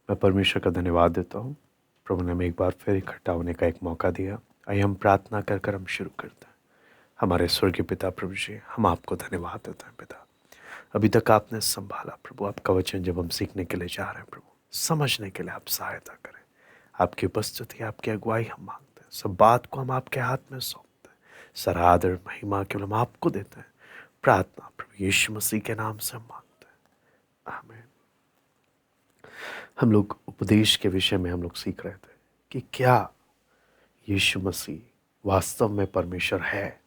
मैं परमेश्वर का धन्यवाद देता हूँ। प्रभु ने हमें एक बार फिर इकट्ठा होने का एक मौका दिया। आइए हम प्रार्थना कर कर हम शुरू करते हैं। हमारे स्वर्गीय पिता प्रभु जी, हम आपको धन्यवाद देते हैं पिता। अभी तक आपने संभाला प्रभु। आपका वचन जब हम सीखने के लिए जा रहे हैं प्रभु, समझने के लिए आप सहायता करें। आपकी उपस्थिति, आपकी अगुवाई हम मांगते हैं। सब बात को हम आपके हाथ में सौंपते हैं। सारा आदर महिमा केवल हम आपको देते हैं। प्रार्थना प्रभु यीशु मसीह के नाम से हम मांगते हैं, आमीन। हम लोग उपदेश के विषय में हम लोग सीख रहे थे कि क्या यीशु मसीह वास्तव में परमेश्वर है।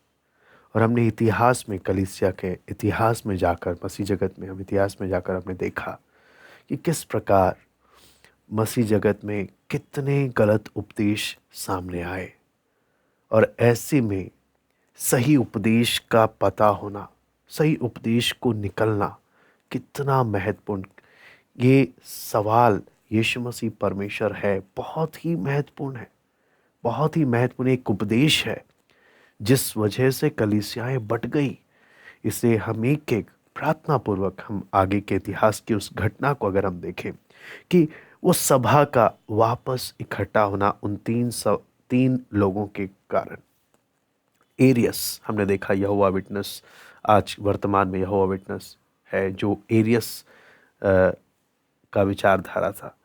और हमने इतिहास में, कलीसिया के इतिहास में जाकर, मसीह जगत में हम इतिहास में जाकर हमने देखा कि किस प्रकार मसीह जगत में कितने गलत उपदेश सामने आए। और ऐसे में सही उपदेश का पता होना, सही उपदेश को निकलना कितना महत्वपूर्ण। ये सवाल यीशु मसीह परमेश्वर है बहुत ही महत्वपूर्ण है। बहुत ही महत्वपूर्ण एक उपदेश है जिस वजह से कलीसियाएं बट गई। इसलिए हम एक एक प्रार्थना पूर्वक हम आगे के इतिहास की उस घटना को अगर हम देखें कि वो सभा का वापस इकट्ठा होना उन तीन लोगों के कारण। एरियस, हमने देखा यहोवा विटनेस, आज वर्तमान में यहोवा विटनेस है जो एरियस का विचारधारा था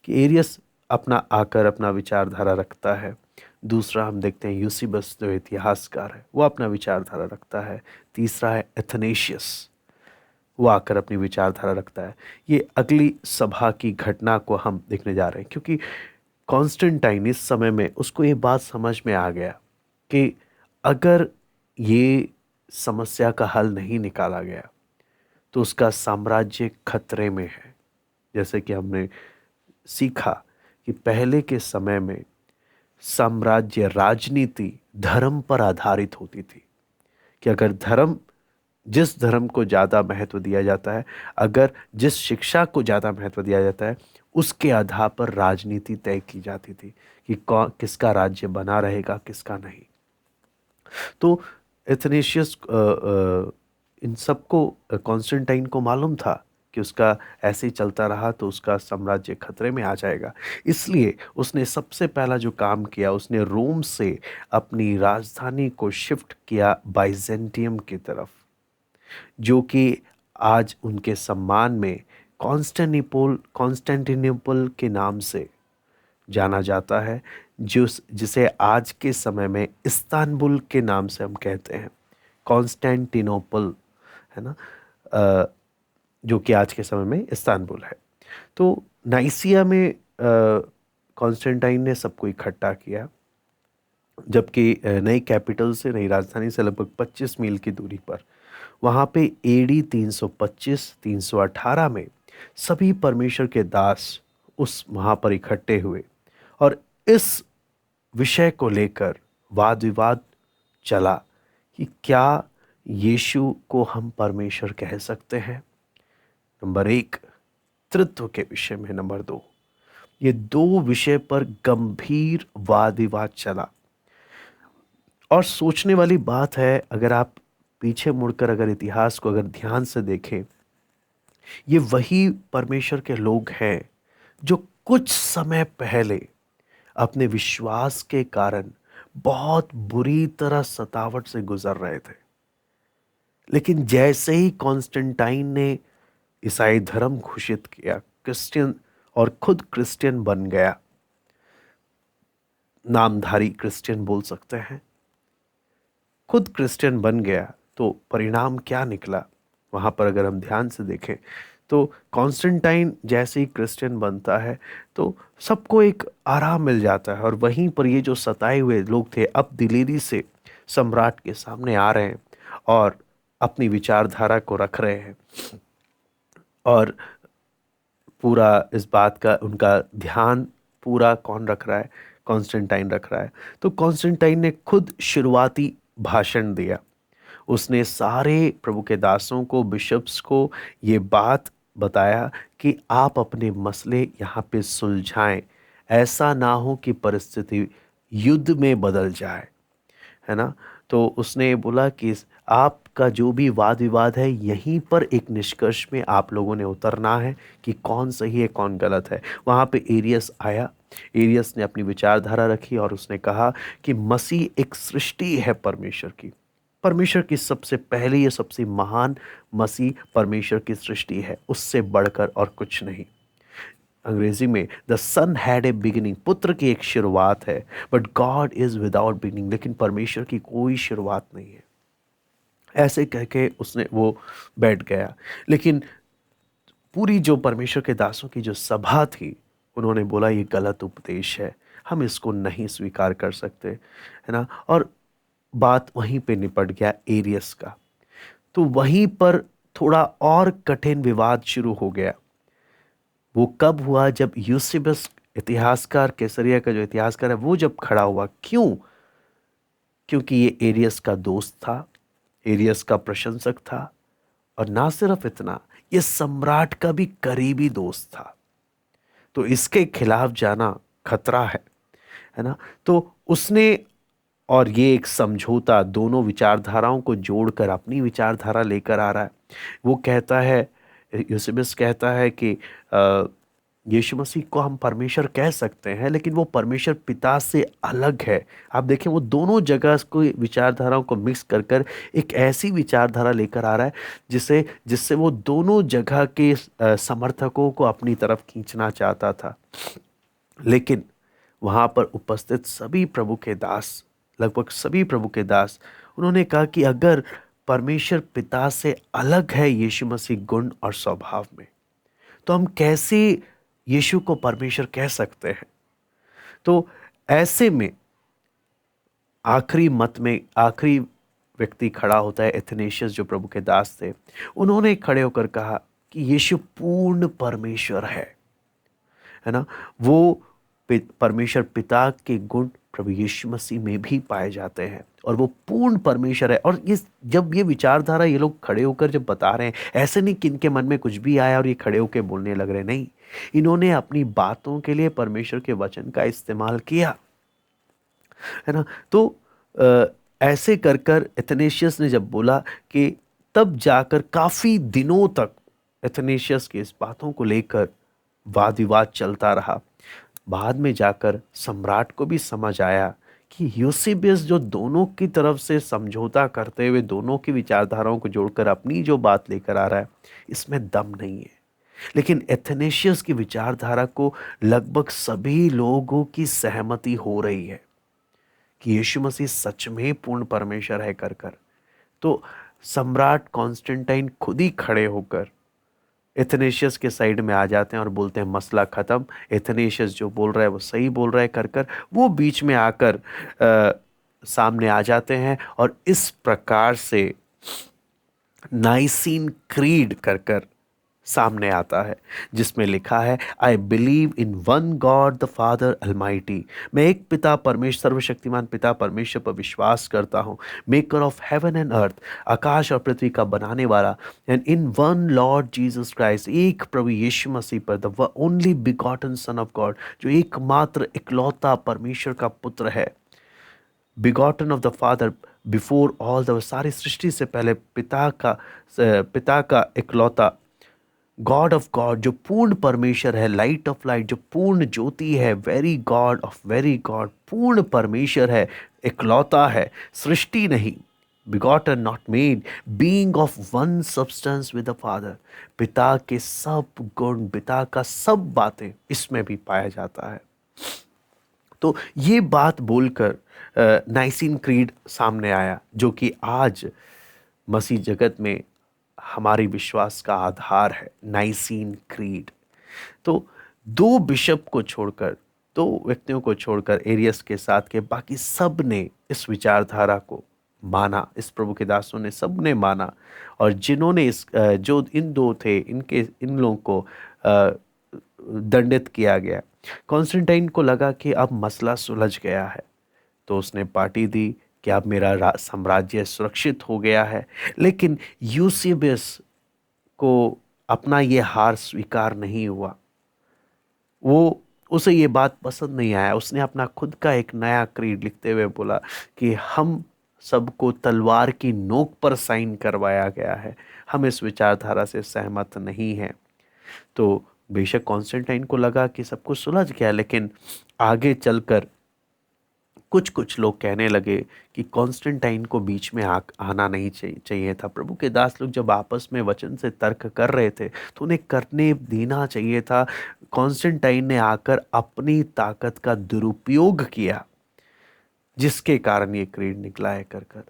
कि एरियस अपना आकर अपना विचारधारा रखता है। दूसरा हम देखते हैं यूसिबस जो इतिहासकार है, वो अपना विचारधारा रखता है। तीसरा है एथनेशियस, वो आकर अपनी विचारधारा रखता है। ये अगली सभा की घटना को हम देखने जा रहे हैं क्योंकि कॉन्स्टेंटाइन इस समय में उसको ये बात समझ में आ गया कि अगर ये समस्या का हल नहीं निकाला गया तो उसका साम्राज्य खतरे में है। जैसे कि हमने सीखा कि पहले के समय में साम्राज्य, राजनीति धर्म पर आधारित होती थी कि अगर जिस धर्म को ज़्यादा महत्व दिया जाता है, अगर जिस शिक्षा को ज़्यादा महत्व दिया जाता है, उसके आधार पर राजनीति तय की जाती थी कि किसका राज्य बना रहेगा, किसका नहीं। तो एथनेशियस इन सबको, कॉन्स्टेंटाइन को मालूम था कि उसका ऐसे ही चलता रहा तो उसका साम्राज्य खतरे में आ जाएगा। इसलिए उसने सबसे पहला जो काम किया, उसने रोम से अपनी राजधानी को शिफ्ट किया बाइजेंटियम की तरफ, जो कि आज उनके सम्मान में कॉन्स्टेंटिनोपल के नाम से जाना जाता है, जिसे आज के समय में इस्तांबुल के नाम से हम कहते हैं। कॉन्स्टेंटिनोपल है ना, जो कि आज के समय में इस्तांबुल है। तो नाइसिया में कॉन्स्टेंटाइन ने सबको इकट्ठा किया, जबकि नई कैपिटल से, नई राजधानी से लगभग 25 मील की दूरी पर, वहाँ पे एडी 325-318 में सभी परमेश्वर के दास उस वहाँ पर इकट्ठे हुए और इस विषय को लेकर वाद विवाद चला कि क्या यीशु को हम परमेश्वर कह सकते हैं। नंबर 1, तृत्व के विषय में। नंबर 2, ये दो विषय पर गंभीर वाद विवाद चला। और सोचने वाली बात है, अगर आप पीछे मुड़कर अगर इतिहास को अगर ध्यान से देखें, ये वही परमेश्वर के लोग हैं जो कुछ समय पहले अपने विश्वास के कारण बहुत बुरी तरह सतावट से गुजर रहे थे। लेकिन जैसे ही कॉन्स्टेंटाइन ने ईसाई धर्म घोषित किया, क्रिश्चियन, और खुद क्रिश्चियन बन गया, नामधारी क्रिश्चियन बोल सकते हैं, खुद क्रिश्चियन बन गया, तो परिणाम क्या निकला वहाँ पर अगर हम ध्यान से देखें तो कॉन्स्टेंटाइन जैसे ही क्रिश्चियन बनता है तो सबको एक आराम मिल जाता है। और वहीं पर ये जो सताए हुए लोग थे अब दिलेरी से सम्राट के सामने आ रहे हैं और अपनी विचारधारा को रख रहे हैं। और पूरा इस बात का उनका ध्यान पूरा कौन रख रहा है? कॉन्स्टेंटाइन रख रहा है। तो कॉन्स्टेंटाइन ने खुद शुरुआती भाषण दिया। उसने सारे प्रभु के दासों को, बिशप्स को ये बात बताया कि आप अपने मसले यहाँ पे सुलझाएं। ऐसा ना हो कि परिस्थिति युद्ध में बदल जाए, है ना। तो उसने बोला कि आपका जो भी वाद विवाद है यहीं पर एक निष्कर्ष में आप लोगों ने उतरना है कि कौन सही है कौन गलत है। वहाँ पे एरियस आया। एरियस ने अपनी विचारधारा रखी और उसने कहा कि मसीह एक सृष्टि है परमेश्वर की। परमेश्वर की सबसे पहली या सबसे महान मसीह परमेश्वर की सृष्टि है, उससे बढ़कर और कुछ नहीं। अंग्रेजी में the son had a beginning, पुत्र की एक शुरुआत है, but God is without beginning, लेकिन परमेश्वर की कोई शुरुआत नहीं है। ऐसे कह के उसने वो बैठ गया। लेकिन पूरी जो परमेश्वर के दासों की जो सभा थी, उन्होंने बोला ये गलत उपदेश है, हम इसको नहीं स्वीकार कर सकते, है ना। और बात वहीं पे निपट गया एरियस का। तो वहीं पर थोड़ा और कठिन विवाद शुरू हो गया। वो कब हुआ? जब यूसेबस इतिहासकार, कैसरिया का जो इतिहासकार है, वो जब खड़ा हुआ। क्यों? क्योंकि ये एरियस का दोस्त था, एरियस का प्रशंसक था, और ना सिर्फ इतना, ये सम्राट का भी करीबी दोस्त था। तो इसके खिलाफ जाना खतरा है ना। तो उसने, और ये एक समझौता दोनों विचारधाराओं को जोड़कर अपनी विचारधारा लेकर आ रहा है। वो कहता है, यूसेबिस कहता है कि यीशु मसीह को हम परमेश्वर कह सकते हैं, लेकिन वो परमेश्वर पिता से अलग है। आप देखें, वो दोनों जगह को, विचारधाराओं को मिक्स कर कर एक ऐसी विचारधारा लेकर आ रहा है जिसे जिससे वो दोनों जगह के समर्थकों को अपनी तरफ खींचना चाहता था। लेकिन वहाँ पर उपस्थित सभी प्रभु के दास, लगभग सभी प्रभु के दास, उन्होंने कहा कि अगर परमेश्वर पिता से अलग है यीशु मसीह गुण और स्वभाव में, तो हम कैसे यीशु को परमेश्वर कह सकते हैं? तो ऐसे में आखिरी मत में आखिरी व्यक्ति खड़ा होता है, एथनेशियस, जो प्रभु के दास थे। उन्होंने खड़े होकर कहा कि यीशु पूर्ण परमेश्वर है ना। वो परमेश्वर पिता के गुण प्रभु यीशु मसीह में भी पाए जाते हैं, और वो पूर्ण परमेश्वर है। और ये जब ये विचारधारा ये लोग खड़े होकर जब बता रहे हैं, ऐसे नहीं कि इनके मन में कुछ भी आया और ये खड़े होकर बोलने लग रहे, नहीं, इन्होंने अपनी बातों के लिए परमेश्वर के वचन का इस्तेमाल किया, है ना। तो ऐसे कर कर एथनेशियस ने जब बोला कि, तब जाकर काफी दिनों तक एथनेशियस की इस बातों को लेकर वाद विवाद चलता रहा। बाद में जाकर सम्राट को भी समझ आया कि यूसेबियस जो दोनों की तरफ से समझौता करते हुए दोनों की विचारधाराओं को जोड़कर अपनी जो बात लेकर आ रहा है, इसमें दम नहीं है। लेकिन एथनेशियस की विचारधारा को लगभग सभी लोगों की सहमति हो रही है कि यीशु मसीह सच में पूर्ण परमेश्वर है कर कर। तो सम्राट कॉन्स्टेंटाइन खुद ही खड़े होकर एथनेशियस के साइड में आ जाते हैं और बोलते हैं मसला ख़त्म, एथनेशियस जो बोल रहा है वो सही बोल रहा है कर कर। वो बीच में आकर सामने आ जाते हैं, और इस प्रकार से नाइसीन क्रीड कर कर सामने आता है, जिसमें लिखा है, I believe in one God the father Almighty, मैं एक पिता परमेश्वर, सर्वशक्तिमान पिता परमेश्वर पर विश्वास करता हूँ, maker of heaven and earth, आकाश और पृथ्वी का बनाने वाला, and in one Lord Jesus Christ, एक प्रभु यीशु मसीह पर, the only begotten son of God, जो एकमात्र इकलौता परमेश्वर का पुत्र है, begotten of the father before all the, सारी सृष्टि से पहले पिता का इकलौता, गॉड ऑफ गॉड, जो पूर्ण परमेश्वर है, लाइट ऑफ लाइट, जो पूर्ण ज्योति है, very God of very God, पूर्ण परमेश्वर है, इकलौता है, सृष्टि नहीं, begotten not made, being of one substance with the father, पिता के सब गुण, पिता का सब बातें इसमें भी पाया जाता है। तो ये बात बोलकर नाइसीन क्रीड सामने आया, जो कि आज मसीह जगत में हमारे विश्वास का आधार है, नाइसीन क्रीड। तो दो बिशप को छोड़कर, दो व्यक्तियों को छोड़कर, एरियस के साथ के बाकी सब ने इस विचारधारा को माना, इस प्रभु के दासों ने सब ने माना। और जिन्होंने जो इन दो थे, इन लोगों को दंडित किया गया। कॉन्स्टेंटाइन को लगा कि अब मसला सुलझ गया है, तो उसने पार्टी दी कि अब मेरा साम्राज्य सुरक्षित हो गया है। लेकिन यूसेबियस को अपना ये हार स्वीकार नहीं हुआ, उसे ये बात पसंद नहीं आया। उसने अपना खुद का एक नया क्रीड लिखते हुए बोला कि हम सबको तलवार की नोक पर साइन करवाया गया है। हम इस विचारधारा से सहमत नहीं हैं। तो बेशक कॉन्स्टेंटाइन को लगा कि सब कुछ सुलझ गया, लेकिन आगे चलकर कुछ कुछ लोग कहने लगे कि कॉन्स्टेंटाइन को बीच में आना नहीं चाहिए था। प्रभु के दास लोग जब आपस में वचन से तर्क कर रहे थे तो उन्हें करने देना चाहिए था। कॉन्स्टेंटाइन ने आकर अपनी ताकत का दुरुपयोग किया, जिसके कारण ये क्रीड निकला है कर कर।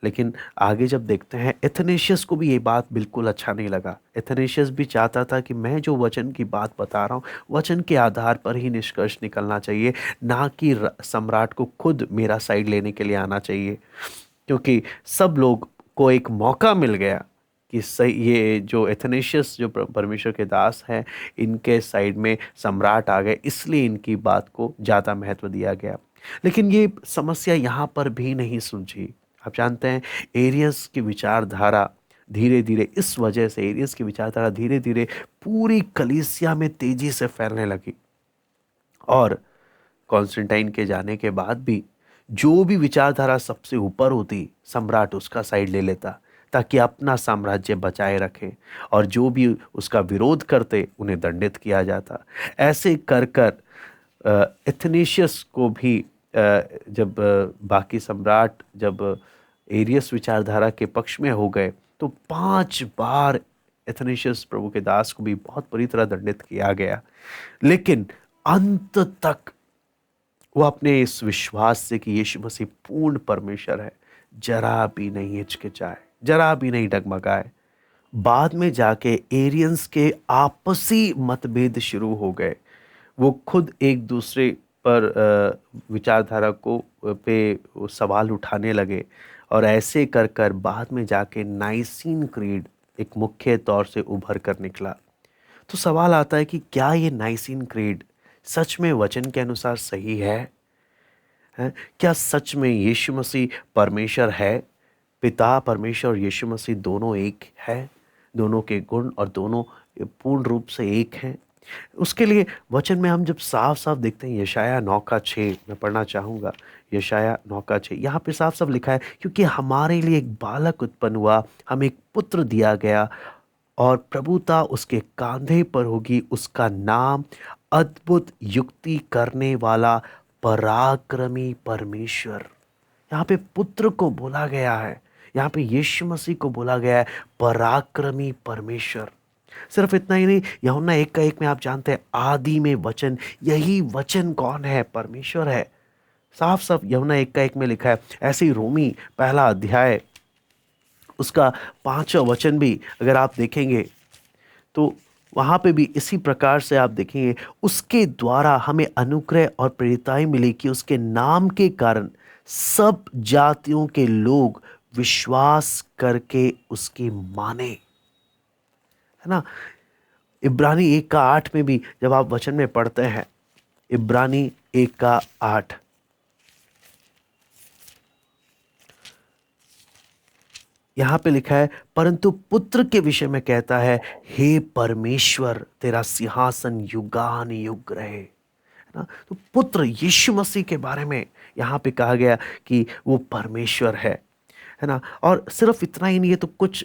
लेकिन आगे जब देखते हैं, एथेनेशियस को भी ये बात बिल्कुल अच्छा नहीं लगा। एथेनेशियस भी चाहता था कि मैं जो वचन की बात बता रहा हूँ वचन के आधार पर ही निष्कर्ष निकलना चाहिए, ना कि सम्राट को खुद मेरा साइड लेने के लिए आना चाहिए। क्योंकि सब लोग को एक मौका मिल गया कि सही, ये जो एथेनेशियस जो परमेश्वर के दास हैं इनके साइड में सम्राट आ गए, इसलिए इनकी बात को ज़्यादा महत्व दिया गया। लेकिन ये समस्या यहाँ पर भी नहीं सुलझी। आप जानते हैं, एरियस की विचारधारा धीरे धीरे, इस वजह से एरियस की विचारधारा धीरे धीरे पूरी कलीसिया में तेजी से फैलने लगी। और कॉन्स्टेंटाइन के जाने के बाद भी जो भी विचारधारा सबसे ऊपर होती, सम्राट उसका साइड ले लेता ताकि अपना साम्राज्य बचाए रखे, और जो भी उसका विरोध करते उन्हें दंडित किया जाता। ऐसे कर कर एथेनेशियस को भी जब बाकी सम्राट जब एरियस विचारधारा के पक्ष में हो गए तो 5 बार एथेनेशियस प्रभु के दास को भी बहुत बुरी तरह दंडित किया गया। लेकिन अंत तक वो अपने इस विश्वास से कि यीशु मसीह पूर्ण परमेश्वर है, जरा भी नहीं हिचकिचाए, जरा भी नहीं डगमगाए। बाद में जाके एरियंस के आपसी मतभेद शुरू हो गए। वो खुद एक दूसरे पर विचारधारा को पे सवाल उठाने लगे, और ऐसे कर कर बाद में जाके नाइसीन क्रीड एक मुख्य तौर से उभर कर निकला। तो सवाल आता है कि क्या ये नाइसीन क्रीड सच में वचन के अनुसार सही है? क्या सच में यीशु मसीह परमेश्वर है? पिता परमेश्वर और यीशु मसीह दोनों एक है, दोनों के गुण और दोनों पूर्ण रूप से एक हैं। उसके लिए वचन में हम जब साफ साफ देखते हैं, यशाया 9:6 मैं पढ़ना चाहूँगा। यशाया 9:6 यहाँ पे साफ साफ लिखा है, क्योंकि हमारे लिए एक बालक उत्पन्न हुआ, हमें एक पुत्र दिया गया, और प्रभुता उसके कांधे पर होगी। उसका नाम अद्भुत, युक्ति करने वाला, पराक्रमी परमेश्वर। यहाँ पे पुत्र को बोला गया है, यहाँ पे यीशु मसीह को बोला गया है पराक्रमी परमेश्वर। सिर्फ इतना ही नहीं, यूहन्ना 1:1 में आप जानते हैं, आदि में वचन, यही वचन कौन है? परमेश्वर है। साफ साफ यूहन्ना 1:1 में लिखा है। ऐसे ही रोमी 1 अध्याय उसका 5वां वचन भी अगर आप देखेंगे तो वहाँ पे भी इसी प्रकार से आप देखेंगे, उसके द्वारा हमें अनुग्रह और प्रेरिताएं मिली कि उसके नाम के कारण सब जातियों के लोग विश्वास करके उसकी माने, है ना। इब्रानी 1:8 में भी जब आप वचन में पढ़ते हैं, इब्रानी 1:8, यहां पे लिखा है, परंतु पुत्र के विषय में कहता है, हे परमेश्वर तेरा सिंहासन युगान युग रहे, है ना। तो पुत्र यीशु मसीह के बारे में यहां पे कहा गया कि वो परमेश्वर है ना। और सिर्फ इतना ही नहीं है, तो कुछ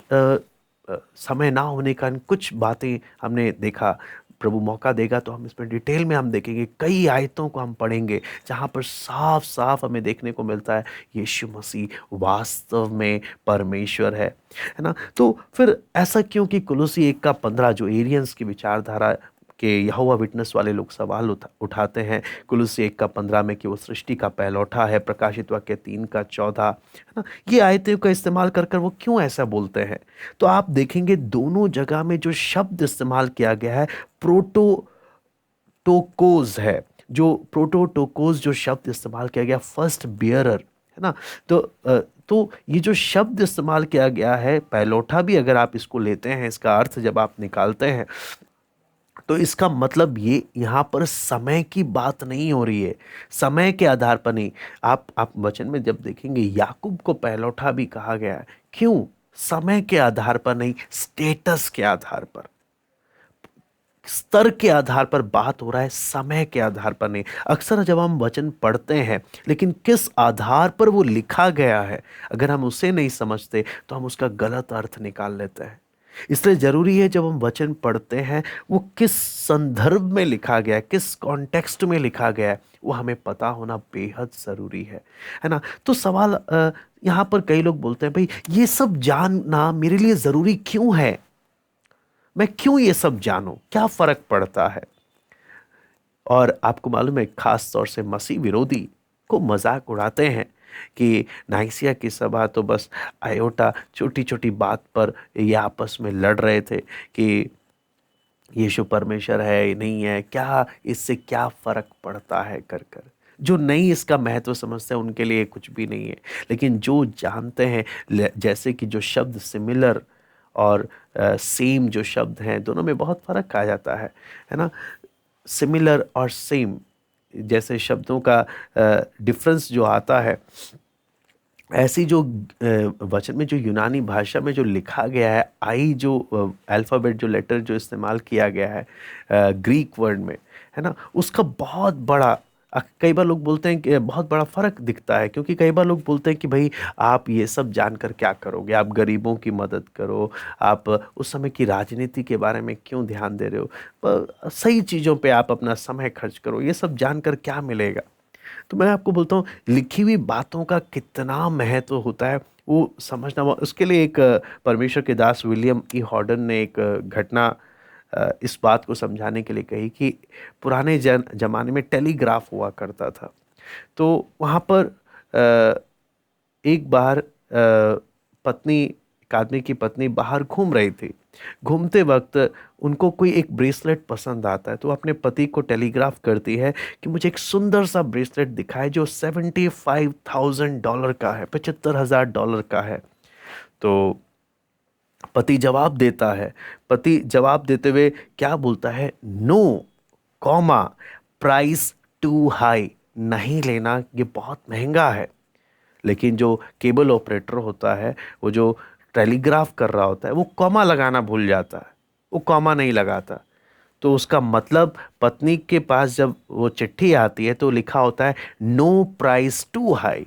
समय ना होने का कुछ बातें हमने देखा। प्रभु मौका देगा तो हम इसमें डिटेल में हम देखेंगे, कई आयतों को हम पढ़ेंगे जहाँ पर साफ साफ हमें देखने को मिलता है यीशु मसीह वास्तव में परमेश्वर है ना। तो फिर ऐसा क्यों कि कुलुसी 1:15 जो एरियंस की विचारधारा के यहोवा विटनेस वाले लोग सवाल उठाते हैं कुलुसी 1:15 में कि वो सृष्टि का पहलौठा है, प्रकाशित वाक्य 3:14, है ना। ये आयतें का इस्तेमाल कर कर वो क्यों ऐसा बोलते हैं? तो आप देखेंगे दोनों जगह में जो शब्द इस्तेमाल किया गया है प्रोटोटोकोस है। जो प्रोटोटोकोस जो शब्द इस्तेमाल किया गया, फर्स्ट बियरर, है ना। तो ये जो शब्द इस्तेमाल किया गया है पहलौठा भी, अगर आप इसको लेते हैं, इसका अर्थ जब आप निकालते हैं तो इसका मतलब ये यहाँ पर समय की बात नहीं हो रही है, समय के आधार पर नहीं। आप वचन में जब देखेंगे याकूब को पहलौठा भी कहा गया है, क्यों? समय के आधार पर नहीं, स्टेटस के आधार पर। स्तर के आधार पर बात हो रहा है, समय के आधार पर नहीं। अक्सर जब हम वचन पढ़ते हैं, लेकिन किस आधार पर वो लिखा गया है, अगर हम उसे नहीं समझते तो हम उसका गलत अर्थ निकाल लेते हैं। इसलिए जरूरी है जब हम वचन पढ़ते हैं, वो किस संदर्भ में लिखा गया है, किस कॉन्टेक्स्ट में लिखा गया है, वो हमें पता होना बेहद जरूरी है ना। तो सवाल यहाँ पर कई लोग बोलते हैं, भाई ये सब जानना मेरे लिए जरूरी क्यों है, मैं क्यों ये सब जानूं, क्या फर्क पड़ता है। और आपको मालूम है, खास तौर से मसीह विरोधी को मजाक उड़ाते हैं कि नाइसिया की सभा तो बस आयोटा छोटी छोटी बात पर ये आपस में लड़ रहे थे कि यीशु परमेश्वर है नहीं है, क्या इससे क्या फर्क पड़ता है कर कर। जो नहीं इसका महत्व समझते हैं उनके लिए कुछ भी नहीं है, लेकिन जो जानते हैं, जैसे कि जो शब्द सिमिलर और सेम जो शब्द हैं, दोनों में बहुत फर्क आ जाता है ना। सिमिलर और सेम जैसे शब्दों का डिफरेंस जो आता है, ऐसी जो वचन में जो यूनानी भाषा में जो लिखा गया है, आई जो अल्फ़ाबेट जो लेटर जो इस्तेमाल किया गया है ग्रीक वर्ड में, है ना, उसका बहुत बड़ा कई बार लोग बोलते हैं कि बहुत बड़ा फ़र्क दिखता है। क्योंकि कई बार लोग बोलते हैं कि भाई आप ये सब जानकर क्या करोगे, आप गरीबों की मदद करो, आप उस समय की राजनीति के बारे में क्यों ध्यान दे रहे हो, सही चीज़ों पे आप अपना समय खर्च करो, ये सब जानकर क्या मिलेगा। तो मैं आपको बोलता हूँ, लिखी हुई बातों का कितना महत्व होता है वो समझना। उसके लिए एक परमेश्वर के दास विलियम ई हॉर्डन ने एक घटना इस बात को समझाने के लिए कही कि पुराने जमाने में टेलीग्राफ हुआ करता था। तो वहाँ पर एक बार पत्नी, एक आदमी की पत्नी बाहर घूम रही थी। घूमते वक्त उनको कोई एक ब्रेसलेट पसंद आता है, तो अपने पति को टेलीग्राफ करती है कि मुझे एक सुंदर सा ब्रेसलेट दिखाए जो $75,000 का है, $75,000 का है। तो पति जवाब देता है। पति जवाब देते हुए क्या बोलता है, no comma price too high, नहीं लेना, ये बहुत महंगा है। लेकिन जो केबल ऑपरेटर होता है, वो जो टेलीग्राफ कर रहा होता है, वो कॉमा लगाना भूल जाता है, वो कॉमा नहीं लगाता। तो उसका मतलब पत्नी के पास जब वो चिट्ठी आती है तो लिखा होता है no price too high.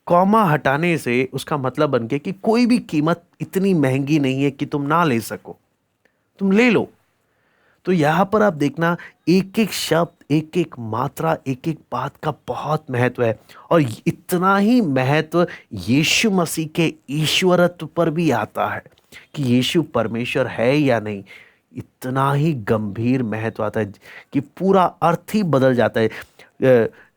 Comma हटाने से उसका मतलब बन गया कि कोई भी कीमत इतनी महंगी नहीं है कि तुम ना ले सको, तुम ले लो। तो यहां पर आप देखना, एक एक शब्द, एक एक मात्रा, एक एक बात का बहुत महत्व है। और इतना ही महत्व यीशु मसीह के ईश्वरत्व पर भी आता है कि यीशु परमेश्वर है या नहीं। इतना ही गंभीर महत्व आता है कि पूरा अर्थ ही बदल जाता है।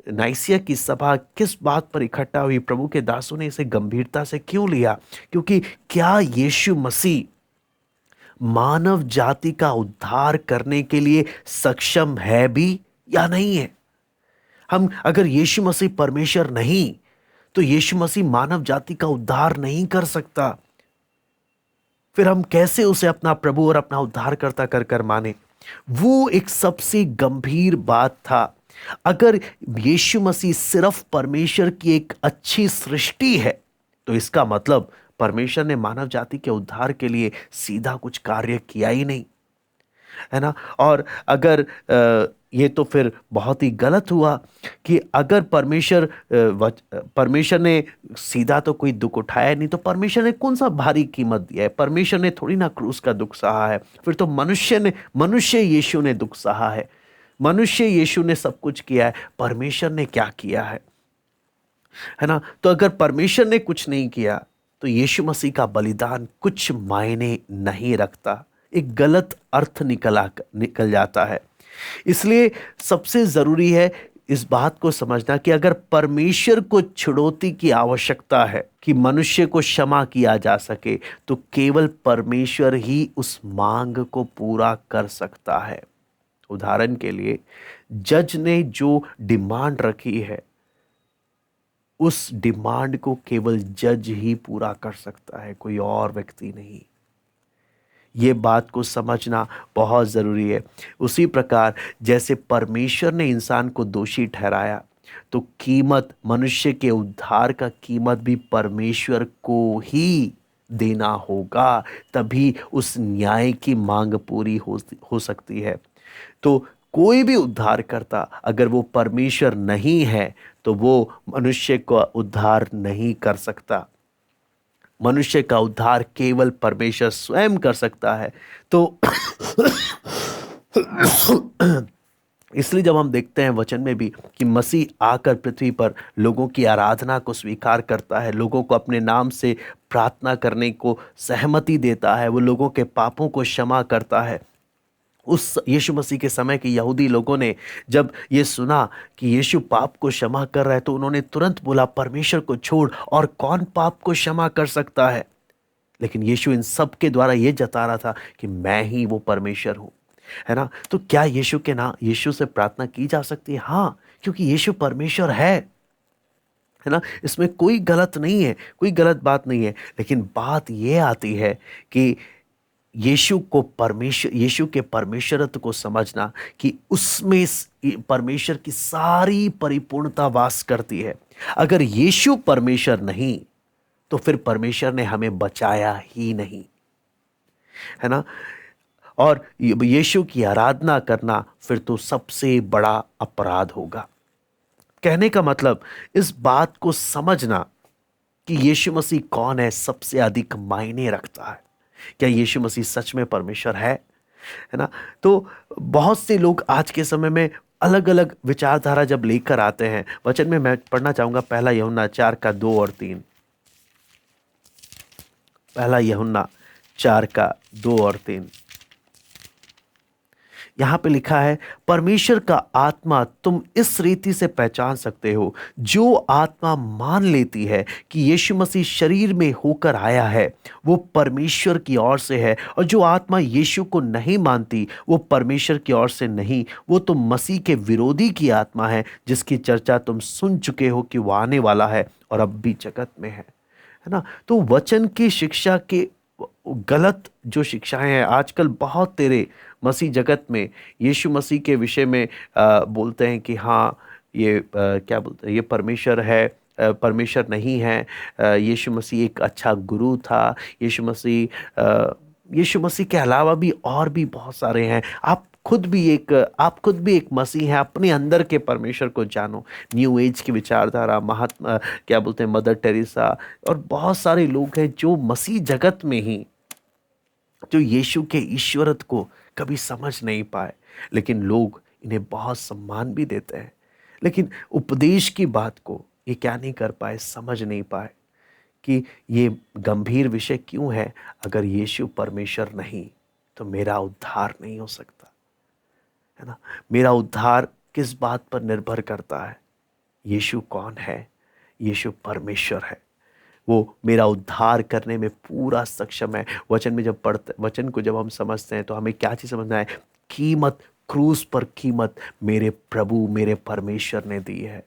नाइसिया की सभा किस बात पर इकट्ठा हुई, प्रभु के दासों ने इसे गंभीरता से क्यों लिया, क्योंकि क्या यीशु मसीह मानव जाति का उद्धार करने के लिए सक्षम है भी या नहीं है। हम अगर यीशु मसीह परमेश्वर नहीं, तो यीशु मसीह मानव जाति का उद्धार नहीं कर सकता। फिर हम कैसे उसे अपना प्रभु और अपना उद्धारकर्ता कर कर माने। वो एक सबसे गंभीर बात था। अगर यीशु मसीह सिर्फ परमेश्वर की एक अच्छी सृष्टि है, तो इसका मतलब परमेश्वर ने मानव जाति के उद्धार के लिए सीधा कुछ कार्य किया ही नहीं, है ना। और अगर ये तो फिर बहुत ही गलत हुआ कि अगर परमेश्वर ने सीधा तो कोई दुख उठाया नहीं, तो परमेश्वर ने कौन सा भारी कीमत दिया है। परमेश्वर ने थोड़ी ना क्रूस का दुख सहा है। फिर तो मनुष्य यीशु ने दुख सहा है, मनुष्य यीशु ने सब कुछ किया है। परमेश्वर ने क्या किया है ना। तो अगर परमेश्वर ने कुछ नहीं किया, तो यीशु मसीह का बलिदान कुछ मायने नहीं रखता, एक गलत अर्थ निकल जाता है। इसलिए सबसे जरूरी है इस बात को समझना कि अगर परमेश्वर को छुड़ौती की आवश्यकता है कि मनुष्य को क्षमा किया जा सके, तो केवल परमेश्वर ही उस मांग को पूरा कर सकता है। उदाहरण के लिए, जज ने जो डिमांड रखी है, उस डिमांड को केवल जज ही पूरा कर सकता है, कोई और व्यक्ति नहीं। ये बात को समझना बहुत ज़रूरी है। उसी प्रकार जैसे परमेश्वर ने इंसान को दोषी ठहराया, तो कीमत, मनुष्य के उद्धार का कीमत भी परमेश्वर को ही देना होगा, तभी उस न्याय की मांग पूरी हो सकती है। तो कोई भी उद्धारकर्ता अगर वो परमेश्वर नहीं है तो वो मनुष्य को उद्धार नहीं कर सकता। मनुष्य का उद्धार केवल परमेश्वर स्वयं कर सकता है। तो इसलिए जब हम देखते हैं वचन में भी कि मसीह आकर पृथ्वी पर लोगों की आराधना को स्वीकार करता है, लोगों को अपने नाम से प्रार्थना करने को सहमति देता है, वो लोगों के पापों को क्षमा करता है। उस यीशु मसीह के समय के यहूदी लोगों ने जब ये सुना कि यीशु पाप को क्षमा कर रहा है तो उन्होंने तुरंत बोला, परमेश्वर को छोड़ और कौन पाप को क्षमा कर सकता है। लेकिन यीशु इन सब के द्वारा ये जता रहा था कि मैं ही वो परमेश्वर हूं, है ना। तो क्या यीशु से प्रार्थना की जा सकती है? हाँ, क्योंकि यीशु परमेश्वर है ना। इसमें कोई गलत नहीं है, कोई गलत बात नहीं है। लेकिन बात यह आती है कि यीशु के परमेश्वरत्व को समझना कि उसमें परमेश्वर की सारी परिपूर्णता वास करती है। अगर यीशु परमेश्वर नहीं तो फिर परमेश्वर ने हमें बचाया ही नहीं, है ना। और यीशु की आराधना करना फिर तो सबसे बड़ा अपराध होगा। कहने का मतलब इस बात को समझना कि यीशु मसीह कौन है सबसे अधिक मायने रखता है। क्या यीशु मसीह सच में परमेश्वर है ना। तो बहुत से लोग आज के समय में अलग अलग विचारधारा जब लेकर आते हैं, वचन में मैं पढ़ना चाहूंगा पहला यूहन्ना 4 का 2 और 3। पहला यूहन्ना 4 का 2 और 3 यहां पे लिखा है, परमेश्वर का आत्मा तुम इस रीति से पहचान सकते हो, जो आत्मा मान लेती है कि यीशु मसीह शरीर में होकर आया है वो परमेश्वर की ओर से है, और जो आत्मा यीशु को नहीं मानती वो परमेश्वर की ओर से नहीं, वो तो मसीह के विरोधी की आत्मा है, जिसकी चर्चा तुम सुन चुके हो कि वो आने वाला है और अब भी जगत में है ना। तो वचन की शिक्षा के गलत जो शिक्षाएं हैं आजकल बहुत तेरे मसीह जगत में यीशु मसीह के विषय में बोलते हैं कि हाँ ये क्या बोलते हैं, ये परमेश्वर है, परमेश्वर नहीं है। यीशु मसीह एक अच्छा गुरु था। यीशु मसीह के अलावा भी और भी बहुत सारे हैं। आप खुद भी एक मसीह हैं। अपने अंदर के परमेश्वर को जानो। न्यू एज की विचारधारा, महात्मा क्या बोलते हैं, मदर टेरेसा और बहुत सारे लोग हैं जो मसीह जगत में ही जो यीशु के ईश्वरत्व को कभी समझ नहीं पाए, लेकिन लोग इन्हें बहुत सम्मान भी देते हैं। लेकिन उपदेश की बात को ये क्या नहीं कर पाए, समझ नहीं पाए कि ये गंभीर विषय क्यों है। अगर यीशु परमेश्वर नहीं तो मेरा उद्धार नहीं हो सकता, है ना। मेरा उद्धार किस बात पर निर्भर करता है? यीशु कौन है? यीशु परमेश्वर है। वो मेरा उद्धार करने में पूरा सक्षम है। वचन को जब हम समझते हैं तो हमें क्या चीज समझना है? कीमत, क्रूस पर कीमत मेरे प्रभु मेरे परमेश्वर ने दी है।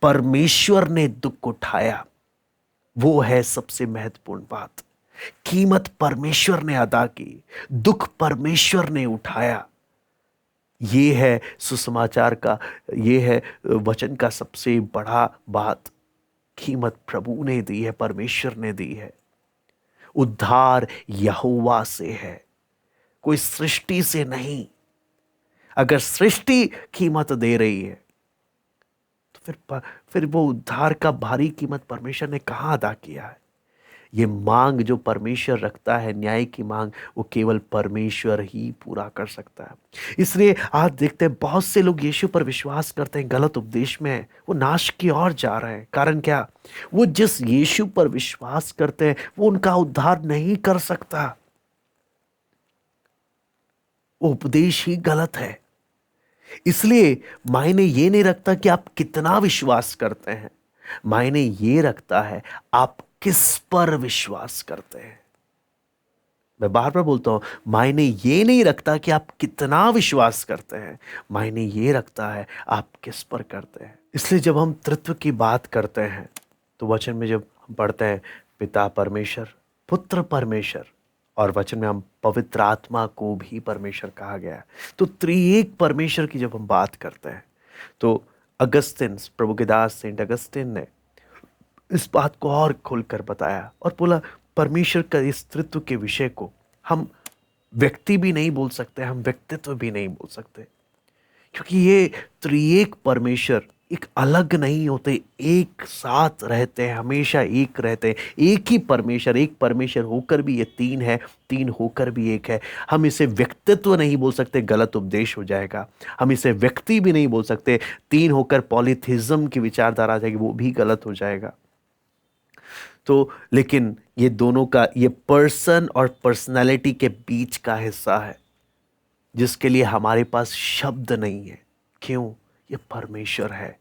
परमेश्वर ने दुख उठाया, वो है सबसे महत्वपूर्ण बात। कीमत परमेश्वर ने अदा की, दुख परमेश्वर ने उठाया। ये है सुसमाचार का, ये है वचन का सबसे बड़ा बात। कीमत प्रभु ने दी है, परमेश्वर ने दी है। उद्धार यहोवा से है, कोई सृष्टि से नहीं। अगर सृष्टि कीमत दे रही है तो फिर वो उद्धार का भारी कीमत परमेश्वर ने कहां अदा किया है? ये मांग जो परमेश्वर रखता है, न्याय की मांग, वो केवल परमेश्वर ही पूरा कर सकता है। इसलिए आज देखते हैं बहुत से लोग यीशु पर विश्वास करते हैं, गलत उपदेश में है, वो नाश की ओर जा रहे हैं। कारण क्या? वो जिस यीशु पर विश्वास करते हैं वो उनका उद्धार नहीं कर सकता। वो उपदेश ही गलत है। इसलिए मायने ये नहीं रखता कि आप कितना विश्वास करते हैं, मायने ये रखता है आप किस पर विश्वास करते हैं। मैं बार बार बोलता हूं, मायने ये नहीं रखता कि आप कितना विश्वास करते हैं, मायने ये रखता है आप किस पर करते हैं। इसलिए जब हम तृत्व की बात करते हैं तो वचन में जब हम पढ़ते हैं पिता परमेश्वर, पुत्र परमेश्वर, और वचन में हम पवित्र आत्मा को भी परमेश्वर कहा गया है। तो त्रिएक परमेश्वर की जब हम बात करते हैं तो अगस्तिन, प्रभु के दास सेंट अगस्तिन ने इस बात को और खुलकर बताया और बोला परमेश्वर का इस तृत्व के विषय को हम व्यक्ति भी नहीं बोल सकते, हम व्यक्तित्व भी नहीं बोल सकते, क्योंकि ये त्रिएक परमेश्वर एक अलग नहीं होते, एक साथ रहते हैं, हमेशा एक रहते हैं। एक परमेश्वर होकर भी ये तीन है, तीन होकर भी एक है। हम इसे व्यक्तित्व नहीं बोल सकते, गलत उपदेश हो जाएगा। हम इसे व्यक्ति भी नहीं बोल सकते, तीन होकर पॉलीथिज्म की विचारधारा आ जाएगी, वो भी गलत हो जाएगा। तो लेकिन ये दोनों का, ये पर्सन और पर्सनैलिटी के बीच का हिस्सा है, जिसके लिए हमारे पास शब्द नहीं है। क्यों? ये परमेश्वर है।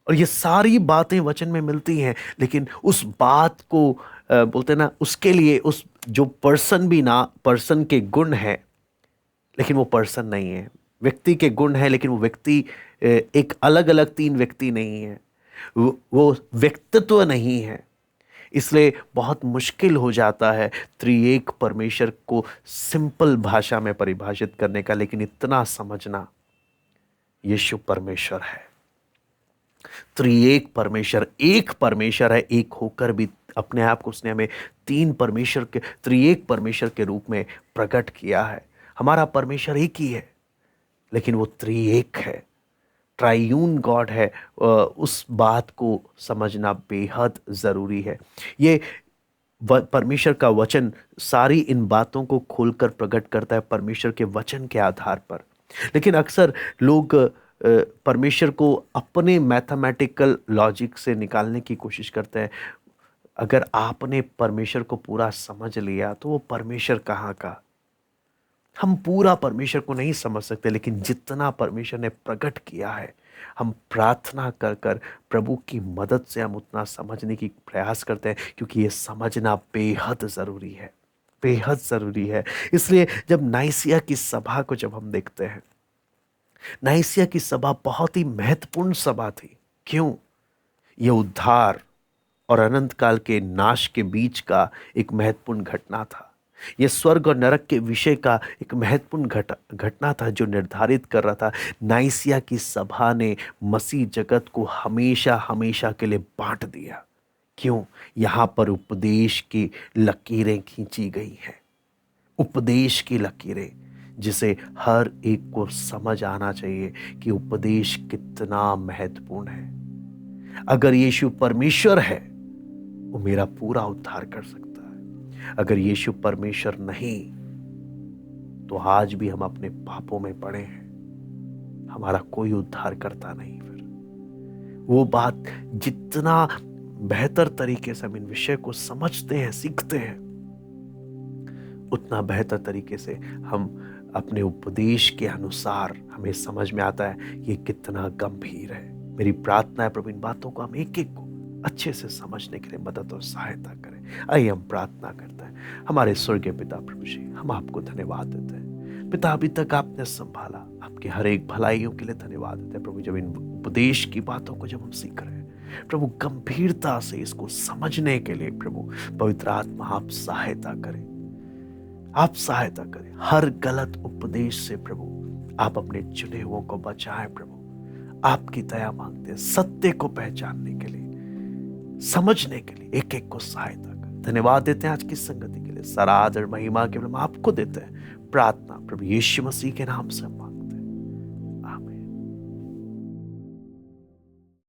और ये सारी बातें वचन में मिलती हैं, लेकिन उस बात को बोलते हैं ना, उसके लिए उस जो पर्सन भी ना, पर्सन के गुण है लेकिन वो पर्सन नहीं है। व्यक्ति के गुण है लेकिन वो व्यक्ति एक अलग अलग तीन व्यक्ति नहीं है, वो व्यक्तित्व नहीं है। इसलिए बहुत मुश्किल हो जाता है त्रिएक परमेश्वर को सिंपल भाषा में परिभाषित करने का, लेकिन इतना समझना, यीशु परमेश्वर है। त्रिएक परमेश्वर, एक परमेश्वर है, एक होकर भी अपने आप को उसने हमें तीन परमेश्वर के, त्रिएक परमेश्वर के रूप में प्रकट किया है। हमारा परमेश्वर एक ही है लेकिन वो त्रिएक है, ट्राइयून गॉड है। उस बात को समझना बेहद जरूरी है। ये परमेश्वर का वचन सारी इन बातों को खोलकर प्रकट करता है परमेश्वर के वचन के आधार पर। लेकिन अक्सर लोग परमेश्वर को अपने मैथमेटिकल लॉजिक से निकालने की कोशिश करते हैं। अगर आपने परमेश्वर को पूरा समझ लिया तो वो परमेश्वर कहाँ का। हम पूरा परमेश्वर को नहीं समझ सकते, लेकिन जितना परमेश्वर ने प्रकट किया है, हम प्रार्थना कर कर प्रभु की मदद से हम उतना समझने की प्रयास करते हैं, क्योंकि ये समझना बेहद ज़रूरी है, बेहद ज़रूरी है। इसलिए जब नाइसिया की सभा को जब हम देखते हैं, नाइसिया की सभा बहुत ही महत्वपूर्ण सभा थी। क्यों? ये उद्धार और अनंत काल के नाश के बीच का एक महत्वपूर्ण घटना था। यह स्वर्ग और नरक के विषय का एक महत्वपूर्ण घटना था जो निर्धारित कर रहा था। नाइसिया की सभा ने मसीह जगत को हमेशा हमेशा के लिए बांट दिया। क्यों? यहां पर उपदेश की लकीरें खींची गई हैं, उपदेश की लकीरें, जिसे हर एक को समझ आना चाहिए कि उपदेश कितना महत्वपूर्ण है। अगर यीशु परमेश्वर है, वो मेरा पूरा उद्धार कर सकता है। अगर यीशु परमेश्वर नहीं, तो आज भी हम अपने पापों में पड़े हैं, हमारा कोई उद्धार करता नहीं। फिर वो बात, जितना बेहतर तरीके से हम इन विषय को समझते हैं, सीखते हैं, उतना बेहतर तरीके से हम अपने उपदेश के अनुसार हमें समझ में आता है ये कितना गंभीर है। मेरी प्रार्थना है प्रभु इन बातों को हम एक एक को अच्छे से समझने के लिए मदद और सहायता करें। आइए हम प्रार्थना करते हैं। हमारे स्वर्गीय पिता प्रभु जी, हम आपको धन्यवाद देते हैं। पिता, अभी तक आपने संभाला, आपके हर एक भलाइयों के लिए धन्यवाद देते हैं प्रभु। जब इन उपदेश की बातों को जब हम सीख रहे हैं प्रभु, गंभीरता से इसको समझने के लिए प्रभु पवित्र आत्मा आप सहायता करें, आप सहायता करें। हर गलत उपदेश से प्रभु आप अपने चुने हुओं को बचाएं प्रभु। आपकी दया मांगते हैं, सत्य को पहचानने के लिए, समझने के लिए एक एक को सहायता करें। धन्यवाद देते हैं आज की संगति के लिए। सारा आदर महिमा केवल हम आपको देते हैं। प्रार्थना प्रभु यीशु मसीह के नाम से